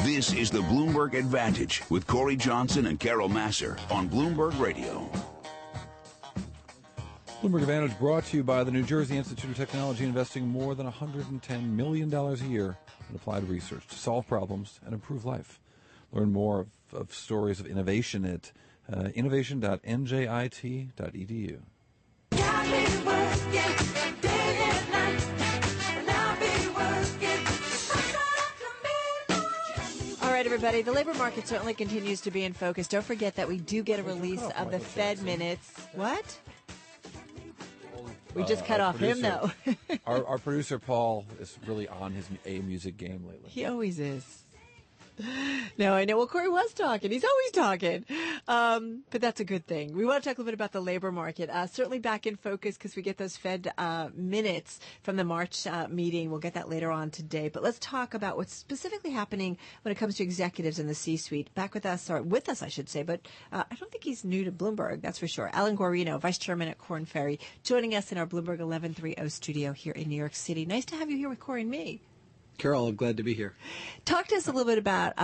This is the Bloomberg Advantage with Corey Johnson and Carol Masser on Bloomberg Radio. Bloomberg Advantage brought to you by the New Jersey Institute of Technology, investing more than $110 million a year in applied research to solve problems and improve life. Learn more of stories of innovation at innovation.njit.edu. All right, everybody. The labor market certainly continues to be in focus. Don't forget that we do get a release of the Fed minutes. What? We just cut off him, though. our producer, Paul, is really on his music game lately. He always is. No, I know. Well, Corey was talking. He's always talking. But that's a good thing. We want to talk a little bit about the labor market. Certainly back in focus because we get those Fed minutes from the March meeting. We'll get that later on today. But let's talk about what's specifically happening when it comes to executives in the C-suite. Back with us, or with us, I should say. But I don't think he's new to Bloomberg, that's for sure. Alan Guarino, Vice Chairman at Korn Ferry, joining us in our Bloomberg 1130 studio here in New York City. Nice to have you here with Corey and me. Carol, I'm glad to be here. Talk to us a little bit about,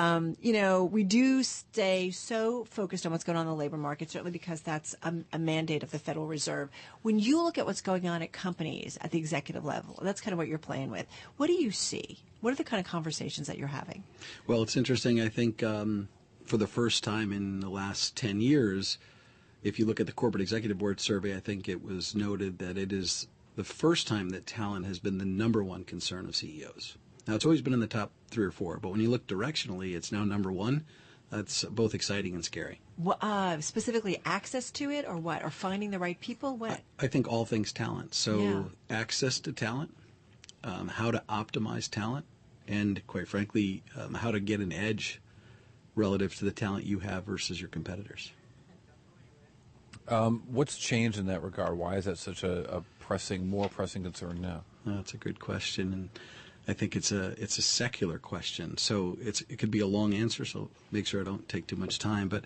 we do stay so focused on what's going on in the labor market, certainly because that's a mandate of the Federal Reserve. When you look at what's going on at companies at the executive level, that's kind of what you're playing with. What do you see? What are the kind of conversations that you're having? Well, it's interesting. I think for the first time in the last 10 years, if you look at the Corporate Executive Board survey, I think it was noted that it is the first time that talent has been the number one concern of CEOs. Now, it's always been in the top 3 or 4, but when you look directionally, it's now number 1. That's both exciting and scary. Specifically access to it or what? Or finding the right people? What? I think all things talent. So access to talent, how to optimize talent, and quite frankly, how to get an edge relative to the talent you have versus your competitors. What's changed in that regard? Why is that such a more pressing concern now? That's a good question, and I think it's a secular question. So it could be a long answer, so make sure I don't take too much time. But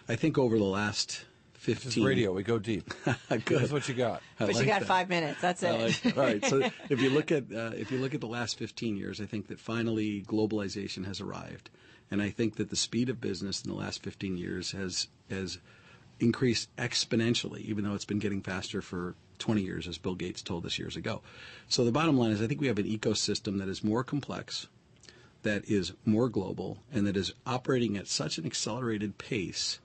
I think over the last 15... This is radio. We go deep. Good. That's what you got. But you got 5 minutes. That's it. All right. So if you look at the last 15 years, I think that finally globalization has arrived. And I think that the speed of business in the last 15 years has increased exponentially, even though it's been getting faster for 20 years, as Bill Gates told us years ago. So the bottom line is I think we have an ecosystem that is more complex, that is more global, and that is operating at such an accelerated pace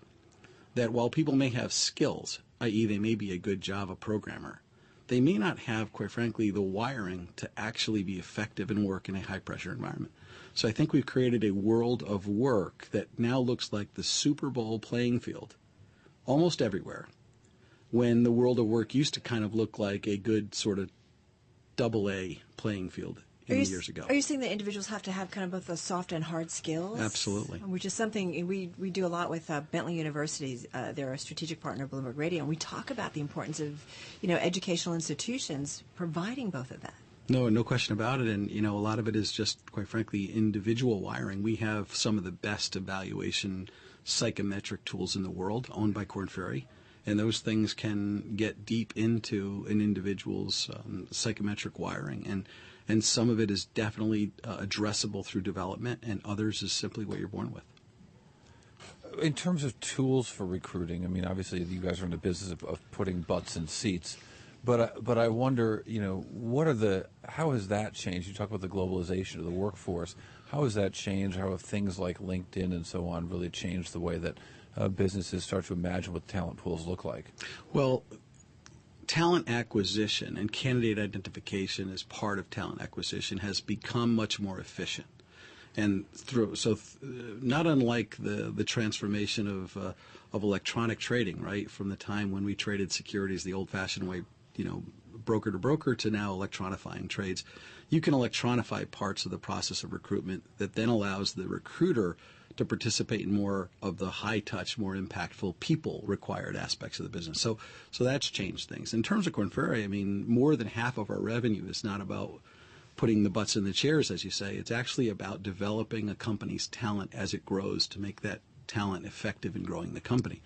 that while people may have skills, i.e. they may be a good Java programmer, they may not have, quite frankly, the wiring to actually be effective and work in a high-pressure environment. So I think we've created a world of work that now looks like the Super Bowl playing field almost everywhere, when the world of work used to kind of look like a good sort of AA playing field years ago. Are you saying that individuals have to have kind of both the soft and hard skills? Absolutely. Which is something we do a lot with Bentley Universities. They're a strategic partner of Bloomberg Radio, and we talk about the importance of, educational institutions providing both of that. No question about it. And, a lot of it is just, quite frankly, individual wiring. We have some of the best evaluation psychometric tools in the world owned by Korn Ferry. And those things can get deep into an individual's psychometric wiring. And some of it is definitely addressable through development, and others is simply what you're born with. In terms of tools for recruiting, I mean, obviously you guys are in the business of putting butts in seats. But I wonder, how has that changed? You talk about the globalization of the workforce. How has that changed? How have things like LinkedIn and so on really changed the way that businesses start to imagine what talent pools look like? Well, talent acquisition and candidate identification as part of talent acquisition has become much more efficient. And not unlike the transformation of electronic trading, right, from the time when we traded securities the old-fashioned way, broker to broker, to now electronifying trades. You can electronify parts of the process of recruitment that then allows the recruiter to participate in more of the high-touch, more impactful people-required aspects of the business. So that's changed things. In terms of Korn Ferry, I mean, more than half of our revenue is not about putting the butts in the chairs, as you say. It's actually about developing a company's talent as it grows to make that talent effective in growing the company.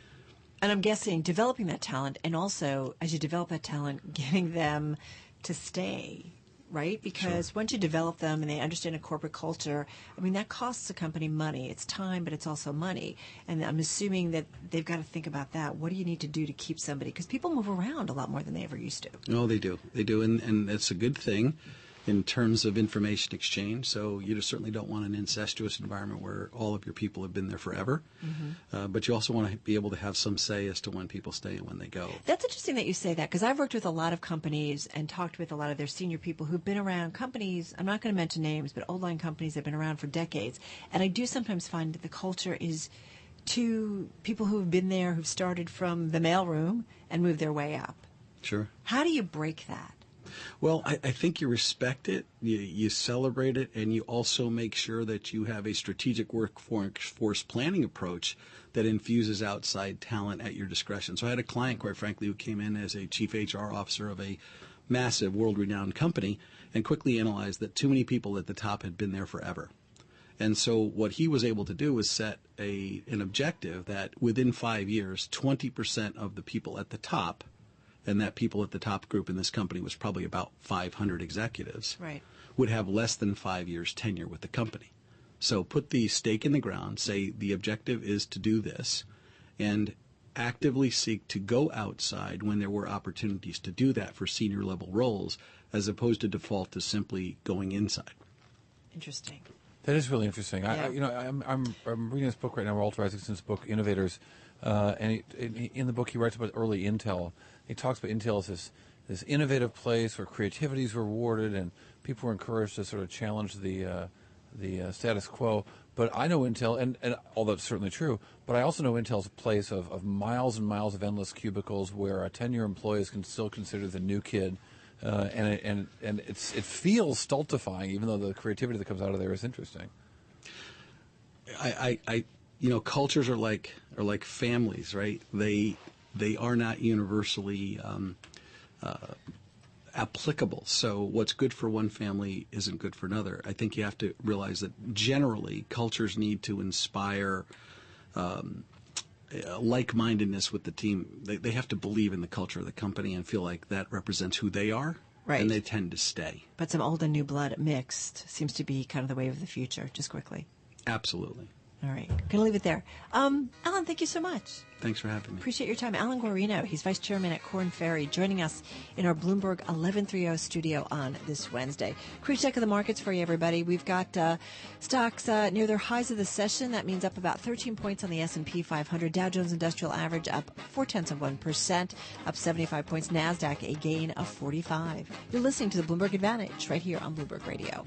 And I'm guessing developing that talent, and also as you develop that talent, getting them to stay right? Because once you develop them and they understand a corporate culture, I mean, that costs a company money. It's time, but it's also money. And I'm assuming that they've got to think about that. What do you need to do to keep somebody? Because people move around a lot more than they ever used to. No, they do. They do. And it's a good thing in terms of information exchange. So you just certainly don't want an incestuous environment where all of your people have been there forever. But you also want to be able to have some say as to when people stay and when they go. That's interesting that you say that, because I've worked with a lot of companies and talked with a lot of their senior people who've been around companies, I'm not going to mention names, but old line companies that have been around for decades. And I do sometimes find that the culture is to people who've been there, who've started from the mailroom and moved their way up. Sure. How do you break that? Well, I think you respect it, you celebrate it, and you also make sure that you have a strategic workforce planning approach that infuses outside talent at your discretion. So I had a client, quite frankly, who came in as a chief HR officer of a massive world-renowned company and quickly analyzed that too many people at the top had been there forever. And so what he was able to do was set an objective that within 5 years, 20% of the people at the top, and that people at the top group in this company was probably about 500 executives, Right. would have less than 5 years tenure with the company. So put the stake in the ground, say the objective is to do this, and actively seek to go outside when there were opportunities to do that for senior level roles, as opposed to default to simply going inside. Interesting. That is really interesting. Yeah. I'm reading this book right now, Walter Isaacson's book, Innovators, and in the book he writes about early Intel. He talks about Intel as this innovative place where creativity is rewarded and people were encouraged to sort of challenge the status quo. But I know Intel, and although it's certainly true, but I also know Intel's a place of miles and miles of endless cubicles where a 10-year employee is still considered the new kid. And it feels stultifying, even though the creativity that comes out of there is interesting. Cultures are like families, right? They are not universally applicable. So what's good for one family isn't good for another. I think you have to realize that generally cultures need to inspire like-mindedness with the team. They have to believe in the culture of the company and feel like that represents who they are, Right. and they tend to stay. But some old and new blood mixed seems to be kind of the wave of the future, just quickly. Absolutely. All right. Going to leave it there. Alan, thank you so much. Thanks for having me. Appreciate your time. Alan Guarino, he's vice chairman at Korn Ferry, joining us in our Bloomberg 1130 studio on this Wednesday. Quick check of the markets for you, everybody. We've got stocks near their highs of the session. That means up about 13 points on the S&P 500. Dow Jones Industrial Average up 0.4%, up 75 points. NASDAQ a gain of 45. You're listening to the Bloomberg Advantage right here on Bloomberg Radio.